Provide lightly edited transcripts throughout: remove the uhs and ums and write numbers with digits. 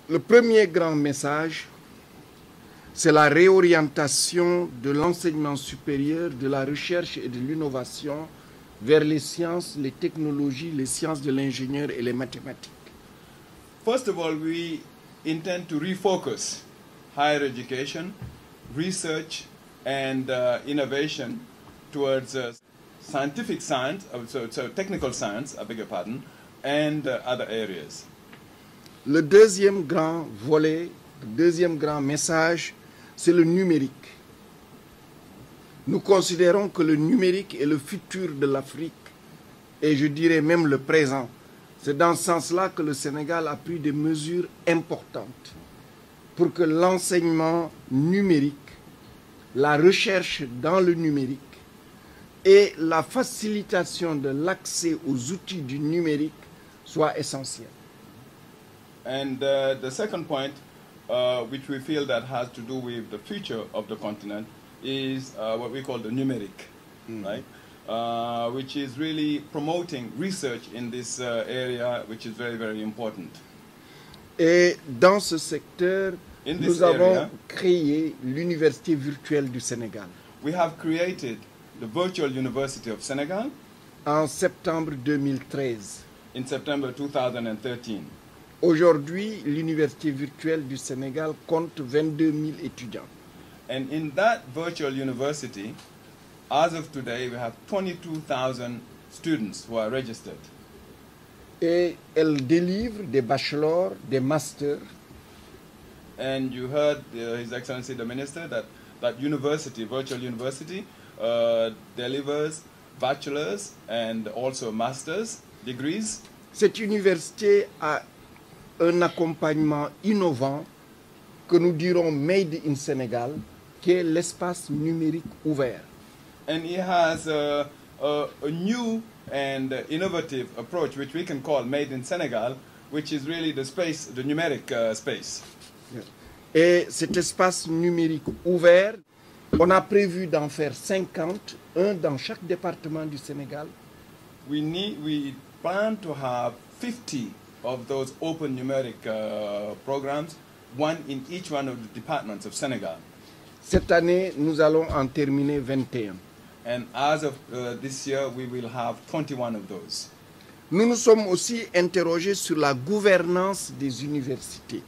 Le premier grand message, c'est la réorientation de l'enseignement supérieur, de la recherche et de l'innovation vers les sciences, les technologies, les sciences de l'ingénieur et les mathématiques. First of all, we intend to refocus higher education, research, and innovation towards scientific science, so technical science, I beg your pardon, and other areas. Le deuxième grand volet, le deuxième grand message, c'est le numérique. Nous considérons que le numérique est le futur de l'Afrique et je dirais même le présent. C'est dans ce sens-là que le Sénégal a pris des mesures importantes pour que l'enseignement numérique, la recherche dans le numérique et la facilitation de l'accès aux outils du numérique soient essentiels. And the second point, which we feel that has to do with the future of the continent, is what we call the numeric, right? Which is really promoting research in this area, which is very, very important. Et dans ce secteur, nous avons créé l'Université virtuelle du Sénégal. We have created the Virtual University of Senegal en septembre 2013. In September 2013. Aujourd'hui, l'Université virtuelle du Sénégal compte 22 000 étudiants. And in that virtual university, as of today, we have 22,000 students who are registered. Et elle délivre des bachelors, des masters. And you heard His Excellency the Minister that university, virtual university, delivers bachelors and also masters degrees. Cette université a un accompagnement innovant que nous dirons Made in Sénégal, qui est l'espace numérique ouvert. And he has a new and innovative approach, which we can call Made in Senegal, which is really the space, the numeric space. Et cet espace numérique ouvert, on a prévu d'en faire 50, un dans chaque département du Sénégal. We plan to have 50 of those open numeric programs, one in each one of the departments of Senegal. Cette année, nous allons en terminer 21. And as of this year, we will have 21 of those. Nous nous sommes aussi interrogés sur la gouvernance des universités.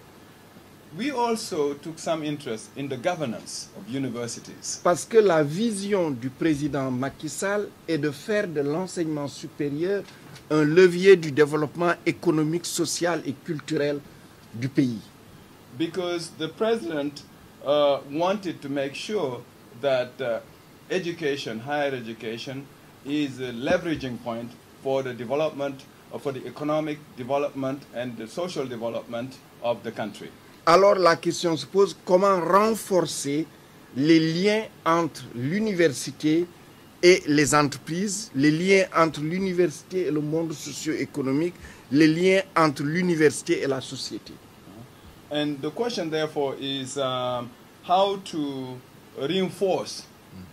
We also took some interest in the governance of universities. Parce que la vision du président Macky Sall est de faire de l'enseignement supérieur un levier du développement économique, social et culturel du pays. Because the president wanted to make sure that education, higher education, is a leveraging point for the development, for the economic development and the social development of the country. Alors la question se pose, comment renforcer les liens entre l'université et les entreprises, les liens entre l'université et le monde socio-économique, les liens entre l'université et la société. And the question therefore is how to reinforce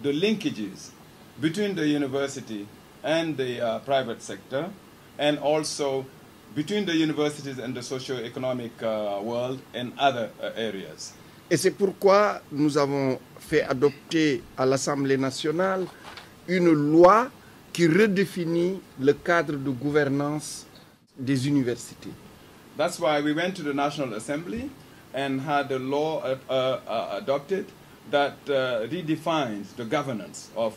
the linkages between the university and the private sector, and also between the universities and the socio-economic world and other areas. Et c'est pourquoi nous avons fait adopter à l'Assemblée nationale une loi qui redéfinit le cadre de gouvernance des universités. That's why we went to the National Assembly and had a law adopted that redefines the governance of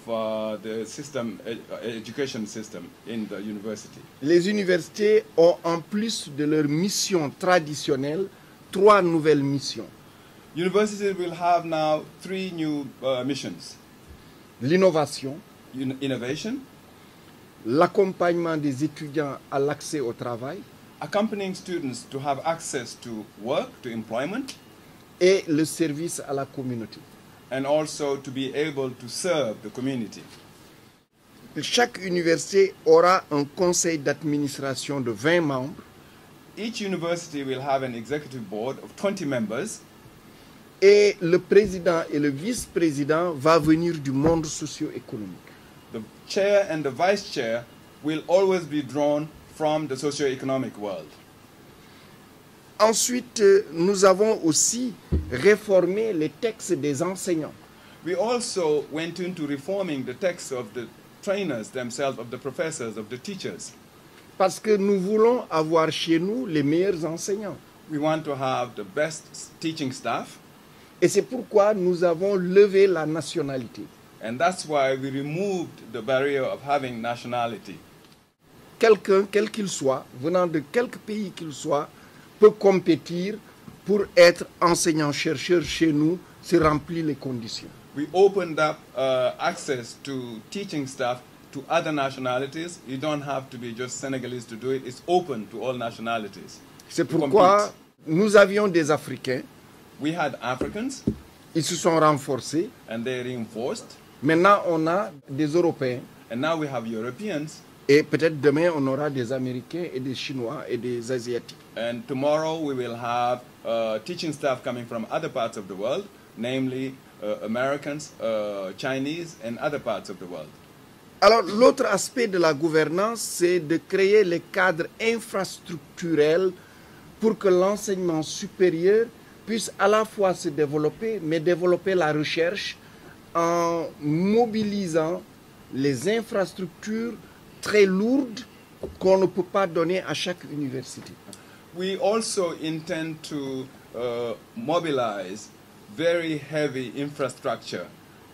the system, education system in the university. Les universités ont, en plus de leur mission traditionnelle, 3 nouvelles missions. Universities will have now 3 new missions. L'innovation, Innovation, l'accompagnement des étudiants à l'accès au travail, accompanying students to have access to work, to employment, et le service à la communauté. And also to be able to serve the community. Chaque université aura un conseil d'administration de 20 membres. Each university will have an executive board of 20 members. Et le président et le vice-président vont venir du monde socio-économique. The chair and the vice chair will always be drawn from the socio-economic world. Ensuite, nous avons aussi réformé les textes des enseignants. We also went into reforming the texts of the trainers themselves, of the professors, of the teachers. Parce que nous voulons avoir chez nous les meilleurs enseignants. We want to have the best teaching staff. Et c'est pourquoi nous avons levé la nationalité. And that's why we removed the barrier of having nationality. Quelqu'un, quel qu'il soit, venant de quelque pays qu'il soit, peut compétir pour être enseignant-chercheur chez nous, s'il remplit les conditions. We opened up access to teaching staff to other nationalities. You don't have to be just Senegalese to do it. It's open to all nationalities. C'est pourquoi nous avions des Africains. We had Africans. Ils se sont renforcés. And they reinforced. Maintenant, on a des Européens. And now we have Europeans. Et peut-être demain, on aura des Américains et des Chinois et des Asiatiques. And tomorrow we will have teaching staff coming from other parts of the world, namely Americans, Chinese, and other parts of the world. Alors, l'autre aspect de la gouvernance, c'est de créer les cadres infrastructurels pour que l'enseignement supérieur puisse à la fois se développer, mais développer la recherche en mobilisant les infrastructures très lourdes qu'on ne peut pas donner à chaque université. We also intend to mobilize very heavy infrastructure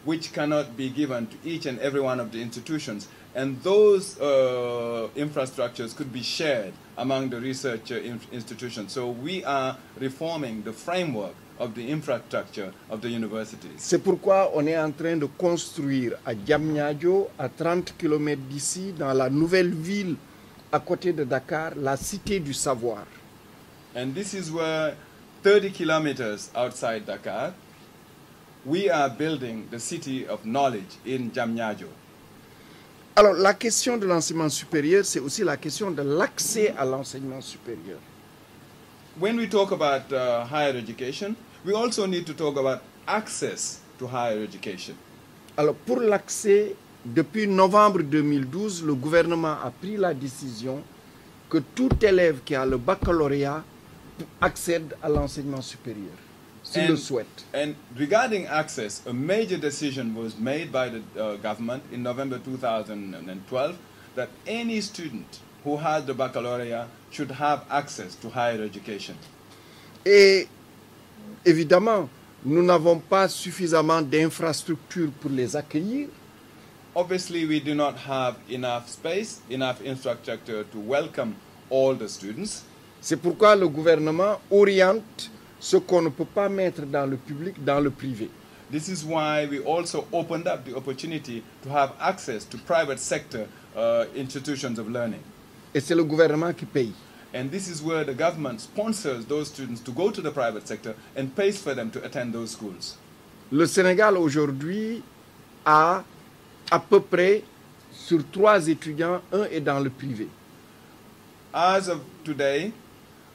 which cannot be given to each and every one of the institutions. And those infrastructures could be shared among the research institutions. So we are reforming the framework of the infrastructure of the universities. C'est pourquoi on est en train de construire à Diamniadio, à 30 km d'ici, dans la nouvelle ville à côté de Dakar, la cité du savoir. And this is where 30 kilometers outside Dakar, we are building the city of knowledge in Diamniadio. Alors, la question de l'enseignement supérieur, c'est aussi la question de l'accès à l'enseignement supérieur. When we talk about higher education, we also need to talk about access to higher education. Alors, pour l'accès, depuis novembre 2012, le gouvernement a pris la décision que tout élève qui a le baccalauréat accède à l'enseignement supérieur, s'il le souhaite. And regarding access, a major decision was made by the government in November 2012 that any student who has the baccalaureate should have access to higher education. Et évidemment, nous n'avons pas suffisamment d'infrastructures pour les accueillir. Obviously, we do not have enough space, enough infrastructure to welcome all the students. C'est pourquoi le gouvernement oriente ce qu'on ne peut pas mettre dans le public, dans le privé. This is why we also opened up the opportunity to have access to private sector institutions of learning. Et c'est le gouvernement qui paye. And this is where the government sponsors those students to go to the private sector and pays for them to attend those schools. Le Sénégal aujourd'hui a à peu près sur 3 étudiants, 1 est dans le privé. As of today,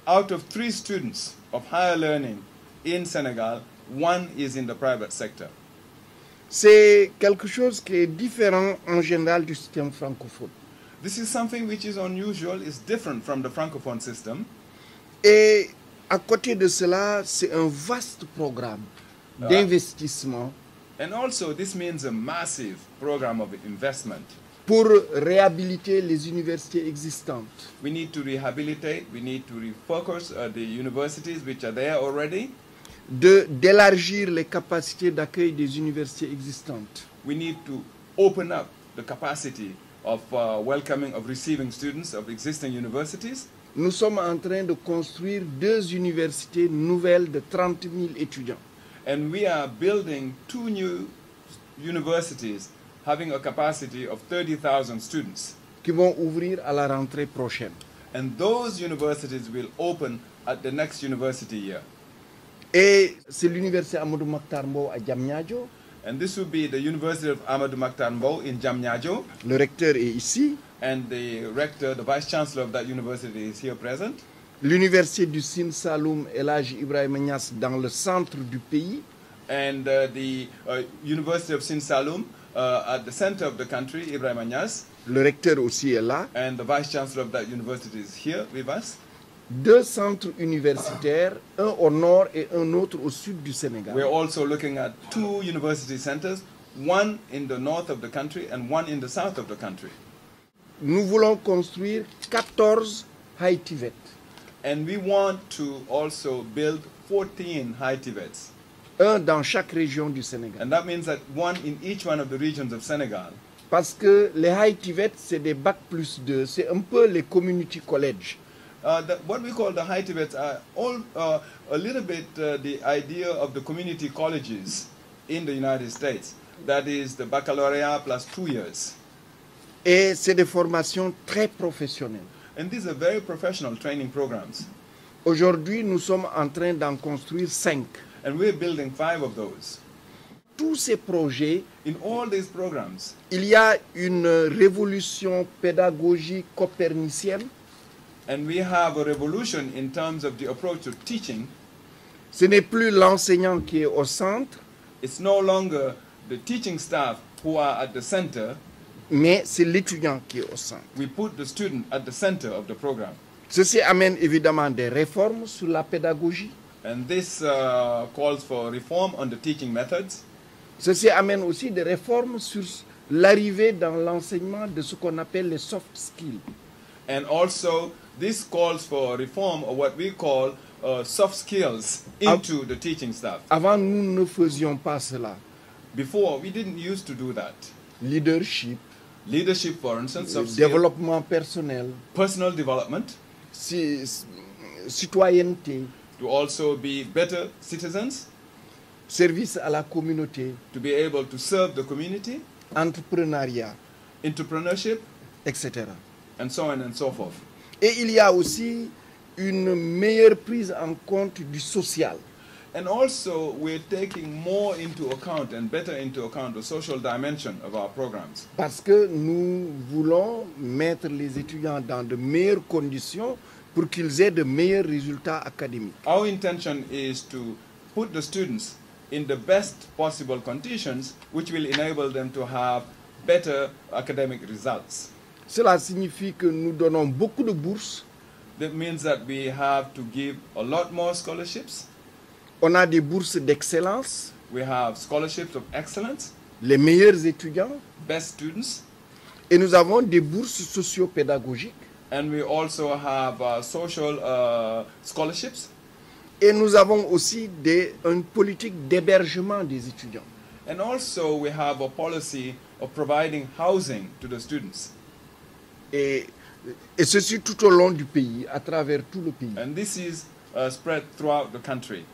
out of 3 students of higher learning in Senegal, 1 is in the private sector. C'est quelque chose qui est différent en général du système francophone. This is something which is unusual, is different from the francophone system. Et à côté de cela, c'est un vaste programme d'investissement And also this means a massive program of investment. pour réhabiliter les universités existantes. We need to rehabilitate, we need to refocus the universities which are there already. D'élargir les capacités d'accueil des universités existantes. We need to open up the capacity of welcoming, of receiving students of existing universities. Nous sommes en train de construire 2 universités nouvelles de 30 000 étudiants. And we are building 2 new universities having a capacity of 30,000 students. Qui vont ouvrir à la rentrée prochaine. And those universities will open at the next university year. Et c'est l'université Amadou Mahtar Mbow à Diamniadio. And this will be the University of Amadou Mahtar Mbow in Diamniadio. Le recteur est ici. And the rector, the vice chancellor of that university is here present. L'université du Sine Saloum El Hadji Ibrahima Niass dans le centre du pays. And the University of Sine Saloum at the center of the country, Ibrahima Niass. Le recteur aussi est là. And the vice chancellor of that university is here with us. 2 centres universitaires, un au nord et un autre au sud du Sénégal. We're also looking at 2 university centers, one in the north of the country and one in the south of the country. Nous voulons construire 14 high TVET. And we want to also build 14 high TVETs. Un dans chaque région du Sénégal. And that means that one in each one of the regions of Senegal. Parce que les high TVET, c'est des bac plus 2. C'est un peu les community college. What we call the high TVETs are all a little bit the idea of the community colleges in the United States. That is the baccalaureate plus 2 years. Et c'est des formations très professionnelles. And these are very professional training programs. Aujourd'hui, nous sommes en train d'en construire 5. And we're building 5 of those. Tous ces projets, In all these programs, il y a une révolution pédagogique copernicienne. and we have a revolution in terms of the approach to teaching. Ce n'est plus l'enseignant qui est au centre, It's no longer the teaching staff who are at the center. mais c'est l'étudiant qui est au centre. We put the student at the center of the program. Ceci amène évidemment des réformes sur la pédagogie. And this calls for reform on the teaching methods. Ceci amène aussi des réformes sur l'arrivée dans l'enseignement de ce qu'on appelle les soft skills. And also, this calls for reform of what we call soft skills into the teaching staff. Avant, nous ne faisions pas cela. Before, we didn't used to do that. Leadership, Leadership, for instance, soft skills, développement personnel, personal development, citoyenneté, to also be better citizens, service à la communauté, to be able to serve the community, entrepreneuriat, entrepreneurship, etc. and so on and so forth. Et il y a aussi une meilleure prise en compte du social. And also, we're taking more into account and better into account the social dimension of our programs. Parce que nous voulons mettre les étudiants dans de meilleures conditions pour qu'ils aient de meilleurs résultats académiques. Our intention is to put the students in the best possible conditions, which will enable them to have better academic results. Cela signifie que nous donnons beaucoup de bourses. That means that we have to give a lot more scholarships. On a des bourses d'excellence, We have scholarships of excellence, les meilleurs étudiants, best students, et nous avons des bourses socio-pédagogiques. and we also have social scholarships. Et nous avons aussi une politique d'hébergement des étudiants. And also we have a policy of providing housing to the students. Et ceci tout au long du pays, à travers tout le pays. And this is spread throughout the country.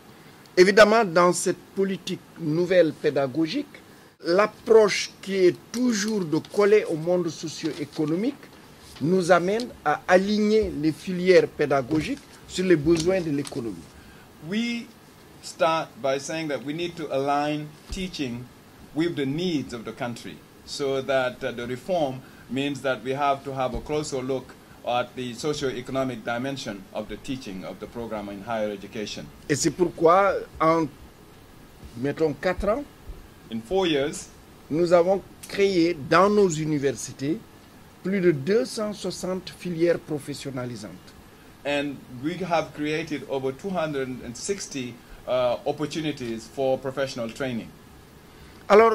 Évidemment, dans cette politique nouvelle pédagogique, l'approche qui est toujours de coller au monde socio-économique nous amène à aligner les filières pédagogiques sur les besoins de l'économie. We start by saying that we need to align teaching with the needs of the country, so that the reform means that we have to have a closer look at the socio-economic dimension of the teaching of the program in higher education. Et c'est pourquoi, en, mettons, 4 ans, In 4 years, nous avons créé dans nos universités plus de 260 filières professionnalisantes. and we have created over 260 opportunities for professional training. Alors,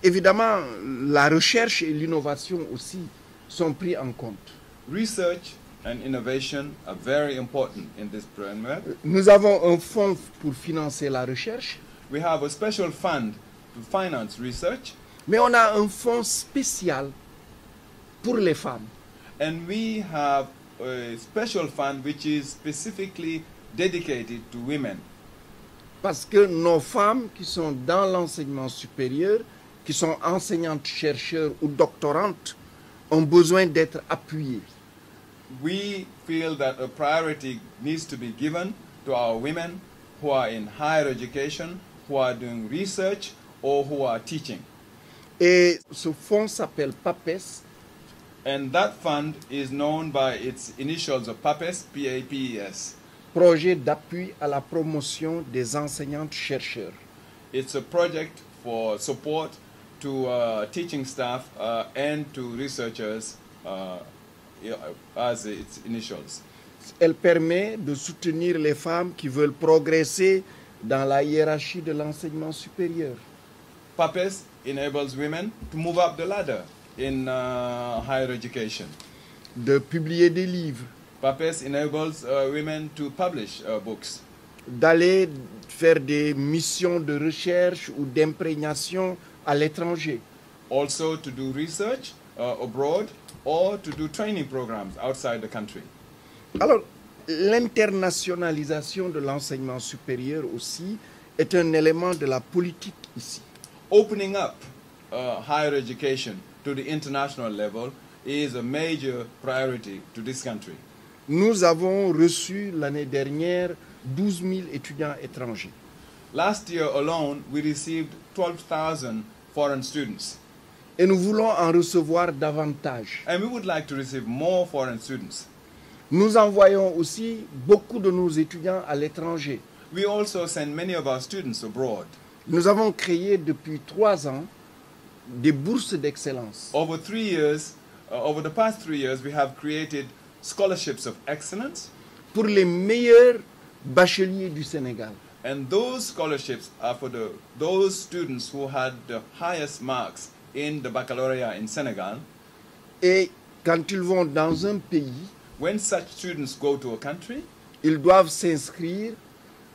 évidemment, la recherche et l'innovation aussi sont pris en compte. Research and innovation are very important in this framework. Nous avons un fonds pour financer la recherche, We have a special fund to finance research, mais on a un fonds spécial pour les femmes. and we have a special fund which is specifically dedicated to women. Parce que nos femmes qui sont dans l'enseignement supérieur, qui sont enseignantes, chercheurs ou doctorantes, ont besoin d'être appuyées. We feel that a priority needs to be given to our women who are in higher education, who are doing research, or who are teaching. Et ce fonds s'appelle PAPES, And that fund is known by its initials of PAPES, P-A-P-E-S. Projet d'appui à la promotion des enseignantes chercheurs. It's a project for support to teaching staff and to researchers as its initials. Elle permet de soutenir les femmes qui veulent progresser dans la hiérarchie de l'enseignement supérieur. PAPES enables women to move up the ladder in higher education. De publier des livres. PAPES enables women to publish books. D'aller faire des missions de recherche ou d'imprégnation à l'étranger. Also to do research abroad or to do training programs outside the country. Alors, l'internationalisation de l'enseignement supérieur aussi est un élément de la politique ici. Opening up higher education to the international level is a major priority to this country. Nous avons reçu l'année dernière 12 000 étudiants étrangers. Last year alone, we received 12,000 foreign students. Et nous voulons en recevoir davantage. And we would like to receive more foreign students. Nous envoyons aussi beaucoup de nos étudiants à l'étranger. We also send many of our students abroad. Nous avons créé depuis 3 ans des bourses d'excellence. Over the past 3 years, we have created scholarships of excellence. Pour les meilleurs bacheliers du Sénégal. And those scholarships are for those students who had the highest marks in the baccalaureate in Senegal. Et quand ils vont dans un pays, when such students go to a country, ils doivent s'inscrire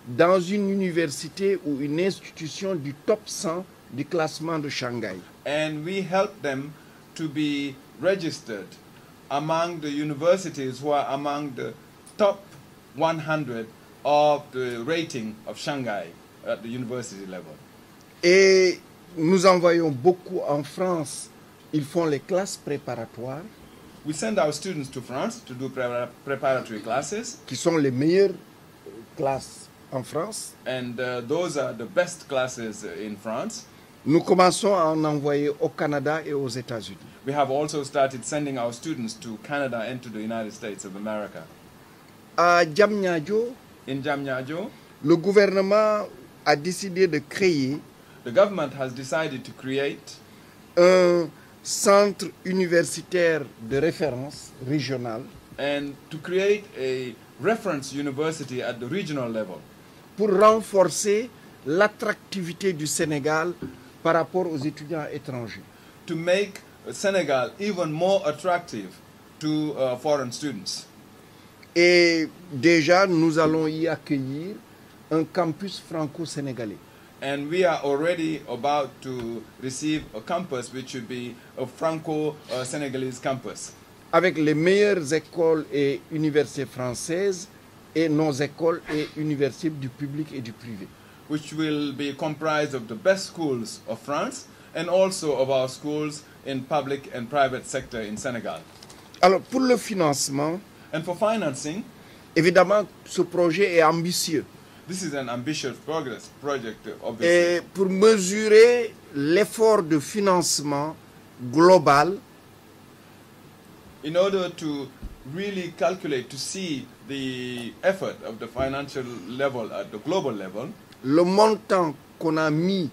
dans une université ou une institution du top 100 du classement de Shanghai. And we help them to be registered among the universities who are among the top 100 of the rating of Shanghai at the university level. Et nous envoyons beaucoup en France. Ils font les classes préparatoires. We send our students to France to do preparatory classes. Qui sont les meilleures classes en France. And those are the best classes in France. Nous commençons à en envoyer au Canada et aux États-Unis. We have also started sending our students to Canada and to the United States of America. À Diamniadio, in Diamniadio, le gouvernement a décidé de créer the government has decided to create un centre universitaire de référence régional and to create a reference university at the regional level pour renforcer l'attractivité du Sénégal par rapport aux étudiants étrangers. To make Senegal even more attractive to foreign students. Et déjà, nous allons y accueillir un campus franco-sénégalais. And we are already about to receive a campus which will be a Franco-Senegalese campus. Avec les meilleures écoles et universités françaises et nos écoles et universités du public et du privé. Which will be comprised of the best schools of France and also of our schools in public and private sector in Senegal. Alors, pour le financement, and for financing, évidemment, ce projet est ambitieux. This is an ambitious project, obviously. Et pour mesurer l'effort de financement global, in order to really calculate, to see the effort of the financial level at the global level, le montant qu'on a mis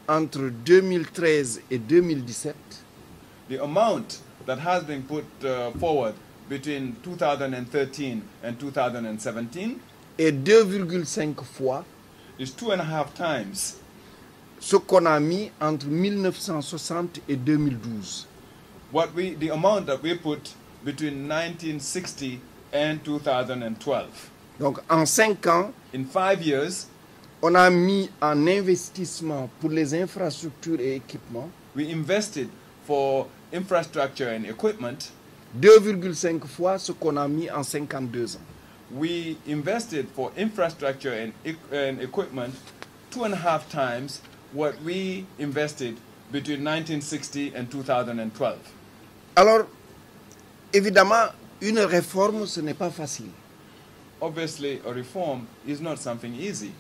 entre 2013 et 2017, the amount that has been put forward between 2013 and 2017 est 2,5 fois is 2.5 times ce qu'on a mis entre 1960 et 2012. The amount that we put between 1960 and 2012. Donc en 5 ans, in 5 years, on a mis en investissement pour les infrastructures et équipements. We invested for infrastructure and equipment 2,5 fois ce qu'on a mis en 52 ans. We invested for infrastructure and equipment 2.5 times what we invested between 1960 and 2012. Alors, évidemment, une réforme, ce n'est pas facile. Obviously, a reform is not something easy.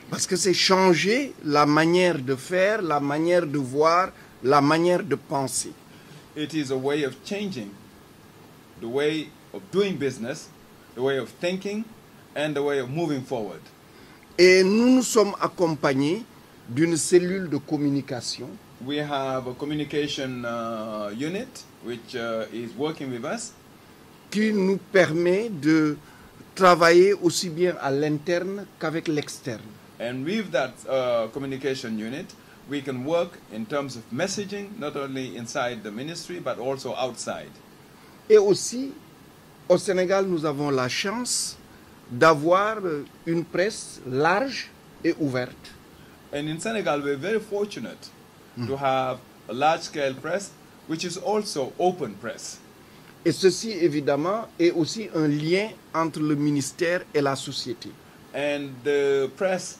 Parce que c'est changer la manière de faire, la manière de voir, la manière de penser. It is a way of changing the way of doing business, the way of thinking, and the way of moving forward. Et nous nous sommes accompagnés d'une cellule de communication. We have a communication unit which is working with us. qui nous permet de travailler aussi bien à l'interne qu'avec l'externe. And with that communication unit, we can work in terms of messaging, not only inside the ministry, but also outside. Et aussi, au Sénégal, nous avons la chance d'avoir une presse large et ouverte. And in Senegal, we're very fortunate to have a large-scale press, which is also open press. Et ceci, évidemment, est aussi un lien entre le ministère et la société. And the press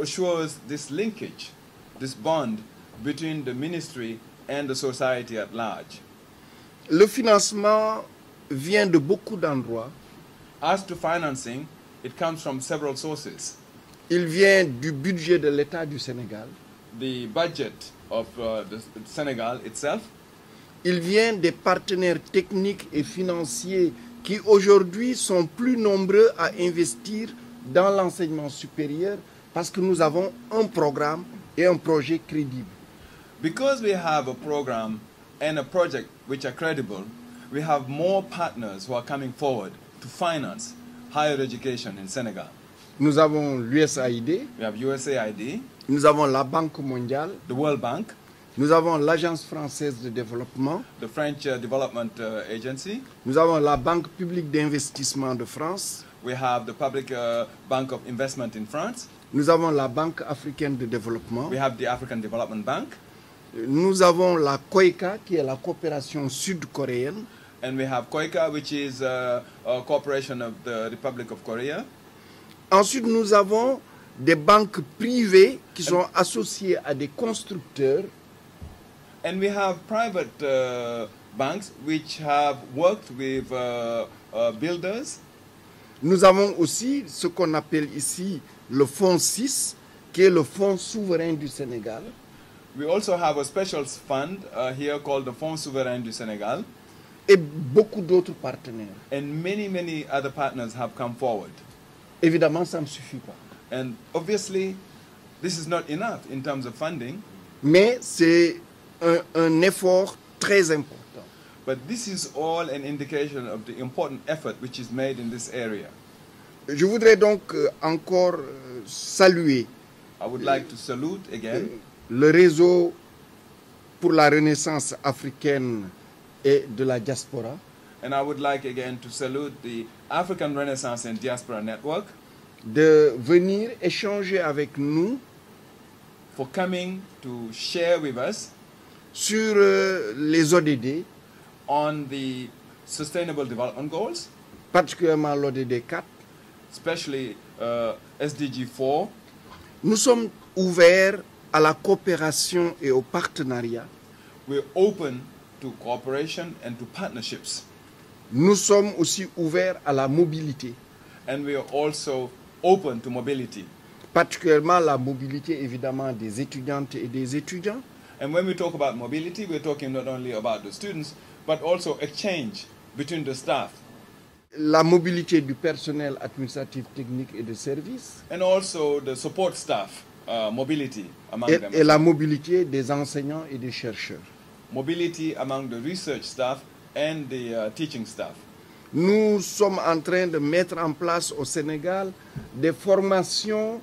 assures this linkage, this bond between the ministry and the society at large. Le financement vient de beaucoup d'endroits. As to financing, it comes from several sources. Il vient du budget de l'État du Sénégal. The budget of the Senegal itself. Il vient des partenaires techniques et financiers qui aujourd'hui sont plus nombreux à investir dans l'enseignement supérieur parce que nous avons un programme et un projet crédible. Because we have a program and a project which are credible, we have more partners who are coming forward to finance higher education in Senegal. Nous avons l'USAID, We have USAID, nous avons la Banque mondiale, the World Bank, nous avons l'Agence française de développement, the French Development Agency. nous avons la Banque publique d'investissement de France, We have the Public Bank of Investment in France. nous avons la Banque africaine de développement, We have the African Development Bank. nous avons la COICA qui est la coopération sud-coréenne, And we have COICA, which is a corporation of the Republic of Korea. Ensuite, nous avons des banques privées qui sont associées à des constructeurs. And we have private banks which have worked with builders. Nous avons aussi ce qu'on appelle ici le Fonds 6, qui est le Fonds souverain du Sénégal. We also have a special fund here called the Fonds Souverain du Sénégal. Et beaucoup d'autres partenaires. And many other partners have come forward. Évidemment, ça ne suffit pas. And obviously, this is not enough in terms of funding. Mais c'est un effort très important. But this is all an indication of the important effort which is made in this area. Je voudrais donc encore saluer I would like to salute again le réseau pour la renaissance africaine et de la diaspora. and I would like again to salute the African Renaissance and Diaspora Network De venir échanger avec nous for coming to share with us sur les ODD, on the Sustainable Development Goals, particulièrement l'ODD 4. especially SDG 4. Nous sommes ouverts à la coopération et au partenariat. We're open to cooperation and to partnerships. Nous sommes aussi ouverts à la mobilité, And we are also open to mobility. particulièrement la mobilité évidemment des étudiantes et des étudiants, And when we talk about mobility, we're talking not only about the students, but also exchange between the staff. la mobilité du personnel administratif, technique et de service, And also the support staff, mobility among them. et la mobilité des enseignants et des chercheurs. Mobility among the research staff and the teaching staff. Nous sommes en train de mettre en place au Sénégal des formations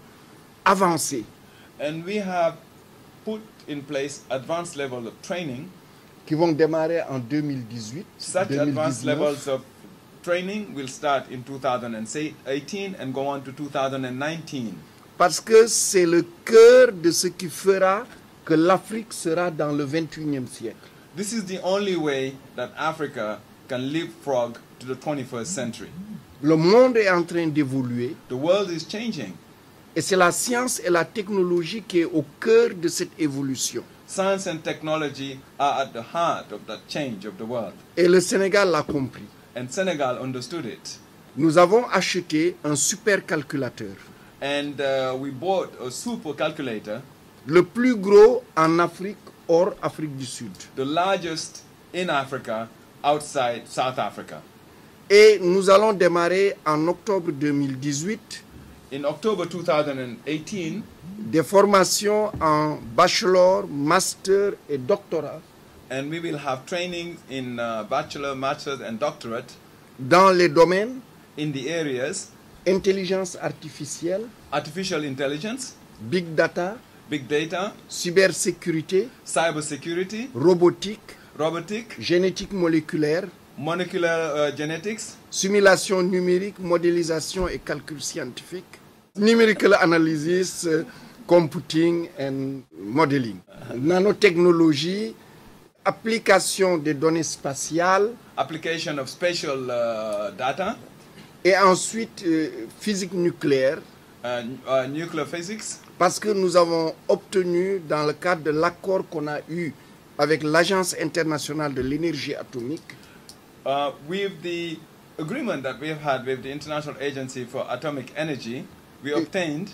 avancées And we have put in place advanced level of training. qui vont démarrer en 2018. Such advanced 2019. levels of training will start in 2018 and go on to 2019. Parce que c'est le cœur de ce qui fera que l'Afrique sera dans le 21e siècle. This is the only way that Africa can leapfrog to the 21st century. Le monde est en train d'évoluer The world is changing. et c'est la science et la technologie qui est au cœur de cette évolution. Science and technology are at the heart of that change of the world. Et le Sénégal l'a compris. And Senegal understood it. Nous avons acheté un supercalculateur, And we bought a super calculator, le plus gros en Afrique hors Afrique du Sud. the largest in Africa outside South Africa. Et nous allons démarrer en octobre 2018 In October 2018, des formations en bachelor, master et doctorat and we will have training in bachelor, master's, and doctorate dans les domaines in the areas intelligence artificielle, artificial intelligence, big data, big data, cybersécurité, cybersecurity, robotique, robotic, génétique moléculaire, molecular genetics, simulation numérique, modélisation et calcul scientifique, numerical analysis, computing and modeling, nanotechnologie, application des données spatiales, application of spatial data, et ensuite physique nucléaire, nuclear physics, parce que nous avons obtenu dans le cadre de l'accord qu'on a eu avec l'Agence internationale de l'énergie atomique, with the agreement that we have had with the International Agency for Atomic Energy, we obtained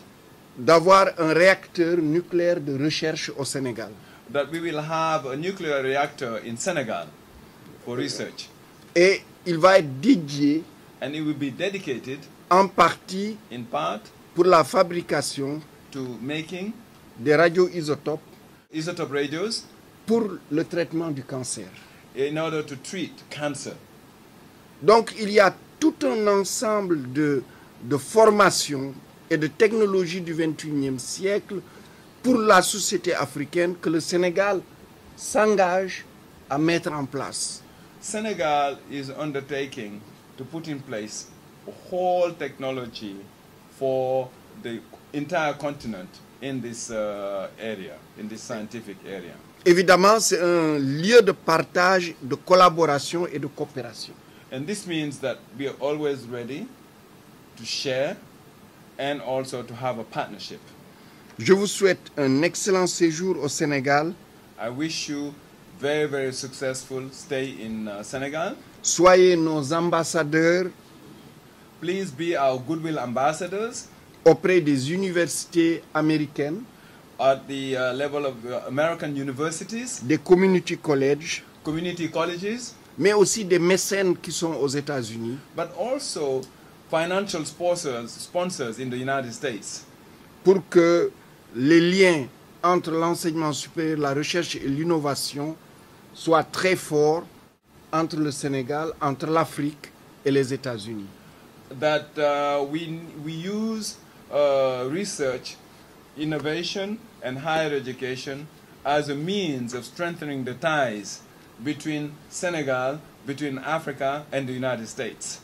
d'avoir un réacteur nucléaire de recherche au Sénégal. that we will have a nuclear reactor in Senegal for research. Et il va être dédié And it will be dedicated en partie in part pour la fabrication to making des radioisotopes isotope radios pour le traitement du cancer. in order to treat cancer. Donc il y a tout un ensemble de formations et de technologies du XXIe siècle pour la société africaine que le Sénégal s'engage à mettre en place. Senegal is undertaking to put in place a whole technology for the entire continent in this area, in this scientific area. Évidemment, c'est un lieu de partage, de collaboration et de coopération. And this means that we are always ready to share and also to have a partnership. Je vous souhaite un excellent séjour au Sénégal. I wish you very, very successful stay in Senegal. Soyez nos ambassadeurs Please be our goodwill ambassadors auprès des universités américaines, at the level of American universities, des community colleges, community colleges, mais aussi des mécènes qui sont aux États-Unis, but also financial sponsors in the United States, pour que les liens entre l'enseignement supérieur, la recherche et l'innovation soient très forts entre le Sénégal, entre l'Afrique et les États-Unis. that we use research, innovation, and higher education as a means of strengthening the ties between Senegal, between Africa and the United States.